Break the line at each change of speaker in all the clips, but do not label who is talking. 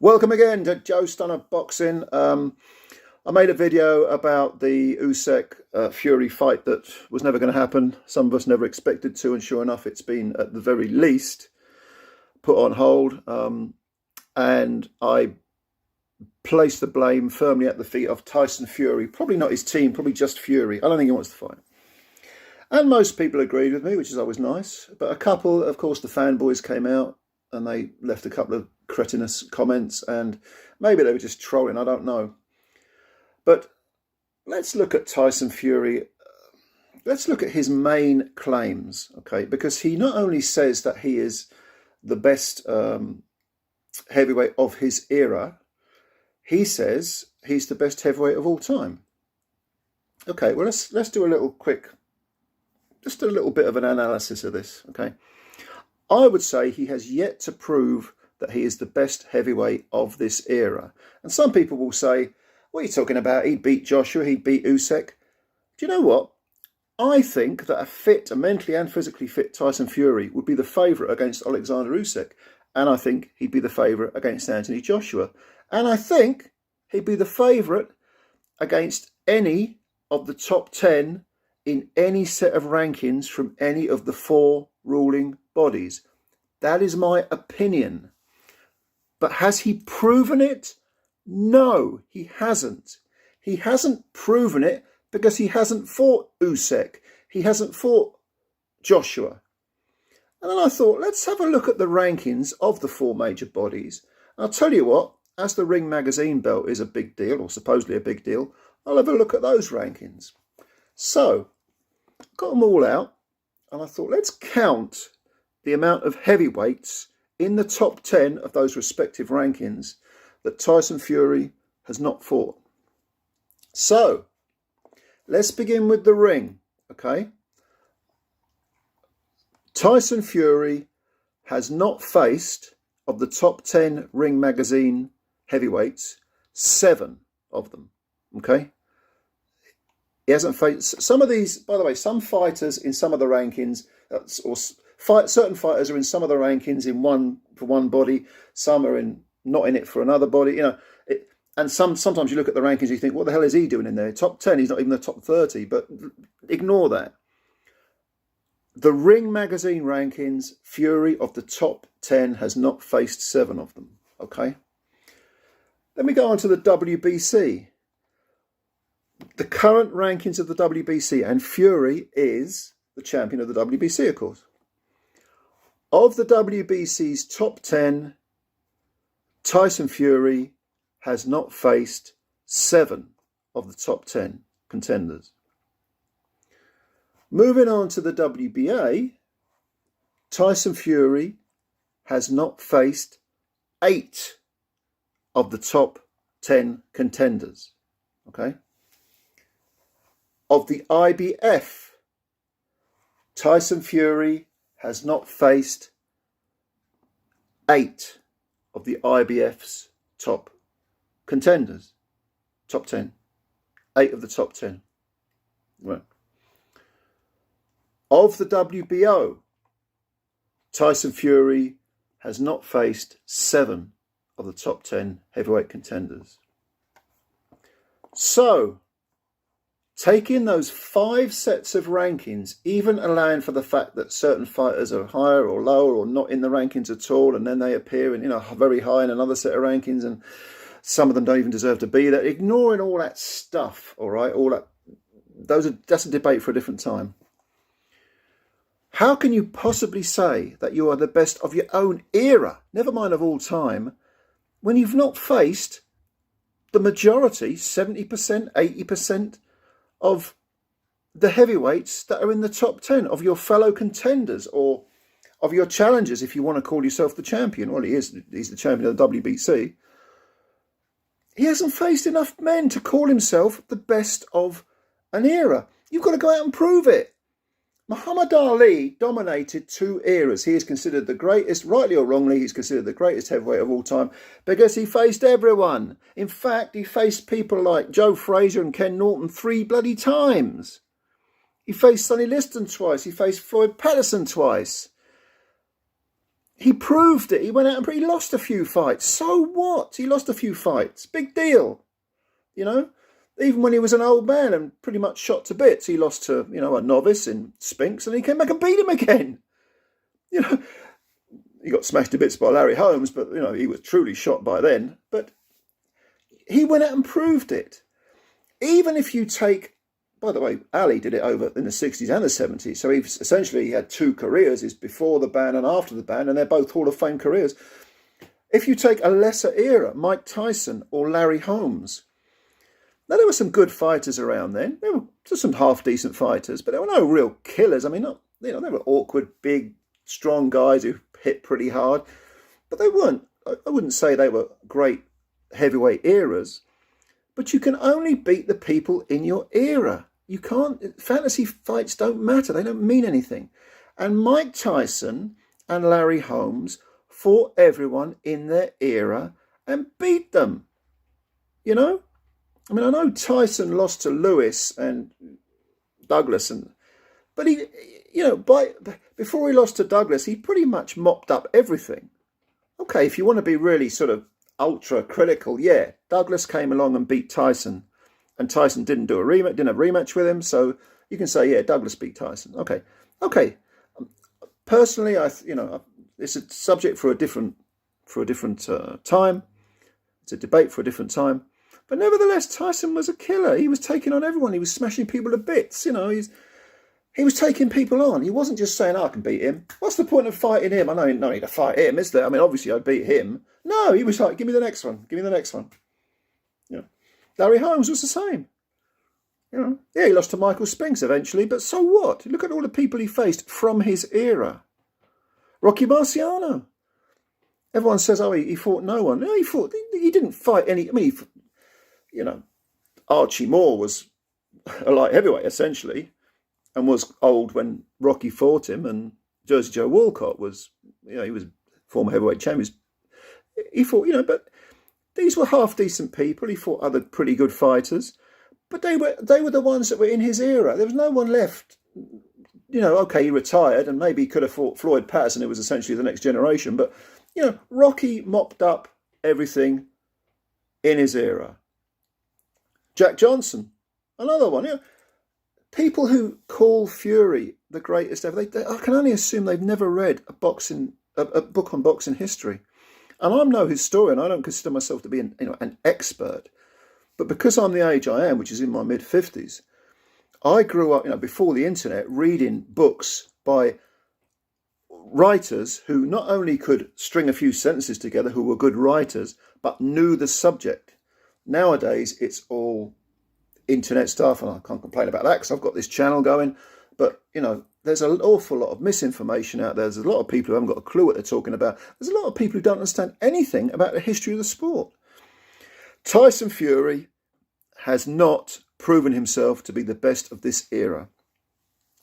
Welcome again to Joe Stunner Boxing. I made a video about the Usyk Fury fight that was never going to happen. Some of us never expected to, and sure enough, it's been at the very least put on hold. And I placed the blame firmly at the feet of TYSON Fury. Probably not his team, probably just Fury. I don't think he wants to fight. And most people agreed with me, which is always nice. But a couple, of course, the fanboys came out and they left a couple of cretinous comments, and maybe they were just trolling, I don't know. But let's look at TYSON Fury. Let's look at his main claims, okay? Because he not only says that he is the best heavyweight of his era, he says he's the best heavyweight of all time. Okay, well, let's do a little quick, just a little bit of an analysis of this, okay? I would say he has yet to prove that he is the best heavyweight of this era. And some people will say, what are you talking about? He'd beat Joshua, he'd beat Usyk. Do you know what? I think that a mentally and physically fit TYSON Fury would be the favourite against Alexander Usyk. And I think he'd be the favourite against Anthony Joshua. And I think he'd be the favourite against any of the top 10 in any set of rankings from any of the four ruling bodies. That is my opinion. But has he proven it? No, he hasn't. He hasn't proven it because he hasn't fought Usyk. He hasn't fought Joshua. And then I thought, let's have a look at the rankings of the four major bodies. I'll tell you what, as the Ring magazine belt is a big deal, or supposedly a big deal, I'll have a look at those rankings. So, got them all out, and I thought, let's count the amount of heavyweights in the top 10 of those respective rankings that TYSON Fury has not fought. So, let's begin with the Ring, okay? TYSON Fury has not faced, of the top 10 Ring magazine heavyweights, 7 of them, okay? He hasn't faced some of these, by the way, some fighters in some of the rankings, certain fighters are in some of the rankings for one body, some are not in it for another body, you know. And sometimes you look at the rankings and you think, what the hell is he doing in there? Top 10, he's not even the top 30, but ignore that. The Ring magazine rankings, Fury of the top 10 has not faced 7 of them, okay? Then we go on to the WBC. The current rankings of the WBC, and Fury is the champion of the WBC, of course. Of the WBC's top 10, TYSON Fury has not faced 7 of the top 10 contenders. Moving on to the WBA, TYSON Fury has not faced 8 of the top 10 contenders. Okay? Of the IBF, TYSON Fury has not faced 8 of the IBF's top contenders. Top 10. 8 of the top 10. Right. Of the WBO, TYSON Fury has not faced 7 of the top 10 heavyweight contenders. So, taking those 5 sets of rankings, even allowing for the fact that certain fighters are higher or lower or not in the rankings at all, and then they appear in, very high in another set of rankings, and some of them don't even deserve to be there. Ignoring all that stuff, all right, that's a debate for a different time. How can you possibly say that you are the best of your own era, never mind of all time, when you've not faced the majority, 70%, 80%, of the heavyweights that are in the top 10 of your fellow contenders or of your challengers, if you want to call yourself the champion? Well, he's the champion of the WBC. He hasn't faced enough men to call himself the best of an era. You've got to go out and prove it. Muhammad Ali dominated 2 eras. He is considered the greatest, rightly or wrongly, he's considered the greatest heavyweight of all time because he faced everyone. In fact, he faced people like Joe Frazier and Ken Norton 3 bloody times. He faced Sonny Liston twice. He faced Floyd Patterson twice. he proved it. He went out and he lost a few fights. So what? He lost a few fights. Big deal. You know, even when he was an old man and pretty much shot to bits, he lost to, you know, a novice in Spinks, and he came back and beat him again. You know, he got smashed to bits by Larry Holmes, but, you know, he was truly shot by then. But he went out and proved it. Even if you take, by the way, Ali did it over in the 60s and the 70s. So he had two careers, his before the ban and after the ban, and they're both Hall of Fame careers. If you take a lesser era, Mike Tyson or Larry Holmes, now there were some good fighters around then. There were just some half-decent fighters, but there were no real killers. I mean, they were awkward, big, strong guys who hit pretty hard, but they weren't, I wouldn't say they were great heavyweight eras, but you can only beat the people in your era. You can't, fantasy fights don't matter. They don't mean anything. And Mike Tyson and Larry Holmes fought everyone in their era and beat them. You know? I mean, I know Tyson lost to Lewis and Douglas, but he, you know, before he lost to Douglas, he pretty much mopped up everything. Okay, if you want to be really sort of ultra critical, yeah, Douglas came along and beat Tyson, and Tyson didn't have a rematch with him, so you can say, yeah, Douglas beat Tyson. Okay. Personally, it's a subject for a different time. It's a debate for a different time. But nevertheless, Tyson was a killer. He was taking on everyone. He was smashing people to bits. You know, he was taking people on. He wasn't just saying, I can beat him. What's the point of fighting him? I know no need to fight him, is there? I mean, obviously I'd beat him. No, he was like, give me the next one. Give me the next one. You know, Larry Holmes was the same. You know, yeah, he lost to Michael Spinks eventually, but so what? Look at all the people he faced from his era. Rocky Marciano. Everyone says, oh, he fought no one. No, he didn't fight any. I mean, you know, Archie Moore was a light heavyweight, essentially, and was old when Rocky fought him, and Jersey Joe Walcott was, you know, he was former heavyweight champion. He fought, you know, but these were half-decent people. He fought other pretty good fighters, but they were the ones that were in his era. There was no one left. You know, okay, he retired, and maybe he could have fought Floyd Patterson, who was essentially the next generation, but, you know, Rocky mopped up everything in his era. Jack Johnson, another one. You know, people who call Fury the greatest ever, I can only assume they've never read a book on boxing history. And I'm no historian. I don't consider myself to be an expert. But because I'm the age I am, which is in my mid-50s, I grew up, you know, before the internet, reading books by writers who not only could string a few sentences together, who were good writers, but knew the subject. Nowadays, it's all internet stuff, and I can't complain about that because I've got this channel going. But, you know, there's an awful lot of misinformation out there. There's a lot of people who haven't got a clue what they're talking about. There's a lot of people who don't understand anything about the history of the sport. Tyson Fury has not proven himself to be the best of this era.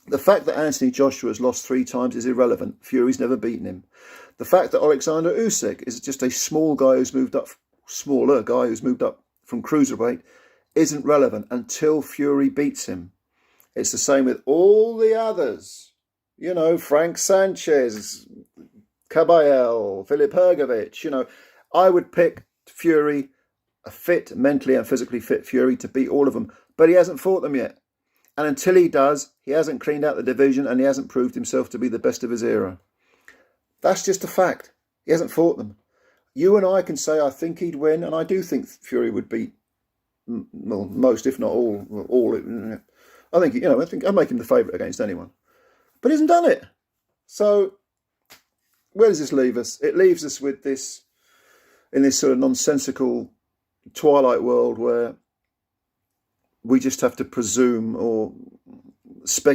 The fact that Anthony Joshua has lost 3 times is irrelevant. Fury's never beaten him. The fact that Alexander Usyk is just a smaller guy who's moved up from cruiserweight isn't relevant until Fury beats him. It's the same with all the others. You know, Frank Sanchez, Caballero, Filip Hrgovic. You know, I would pick Fury, a fit, mentally and physically fit Fury, to beat all of them. But he hasn't fought them yet. And until he does, he hasn't cleaned out the division and he hasn't proved himself to be the best of his era. That's just a fact. He hasn't fought them. You and I can say, I think he'd win, and I do think Fury would beat most, if not all. I think, you know, I think I'd make him the favourite against anyone. But he hasn't done it. So where does this leave us? It leaves us with this, in this sort of nonsensical twilight world where we just have to presume, or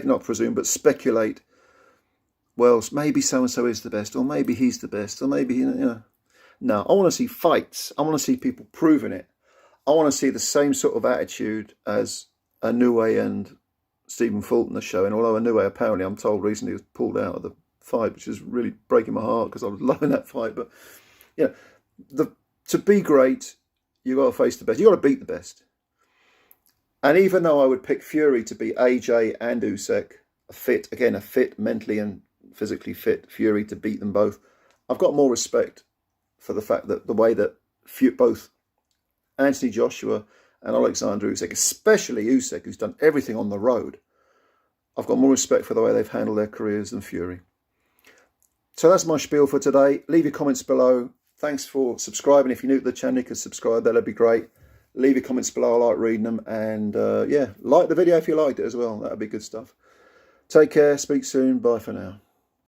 not presume, but speculate. Well, maybe so-and-so is the best, or maybe he's the best, or maybe, you know. No, I want to see fights. I want to see people proving it. I want to see the same sort of attitude as Inoue and Stephen Fulton are showing, although Inoue apparently, I'm told recently, was pulled out of the fight, which is really breaking my heart because I was loving that fight. But, you know, to be great, you've got to face the best. You've got to beat the best. And even though I would pick Fury to beat AJ and Usyk, a fit, mentally and physically fit Fury to beat them both, I've got more respect for the fact that the way that both Anthony Joshua and Alexander Usyk, especially Usyk, who's done everything on the road, I've got more respect for the way they've handled their careers than Fury. So that's my spiel for today. Leave your comments below. Thanks for subscribing. If you're new to the channel, you can subscribe. That'd be great. Leave your comments below. I like reading them. And yeah, like the video if you liked it as well. That'd be good stuff. Take care. Speak soon. Bye for now.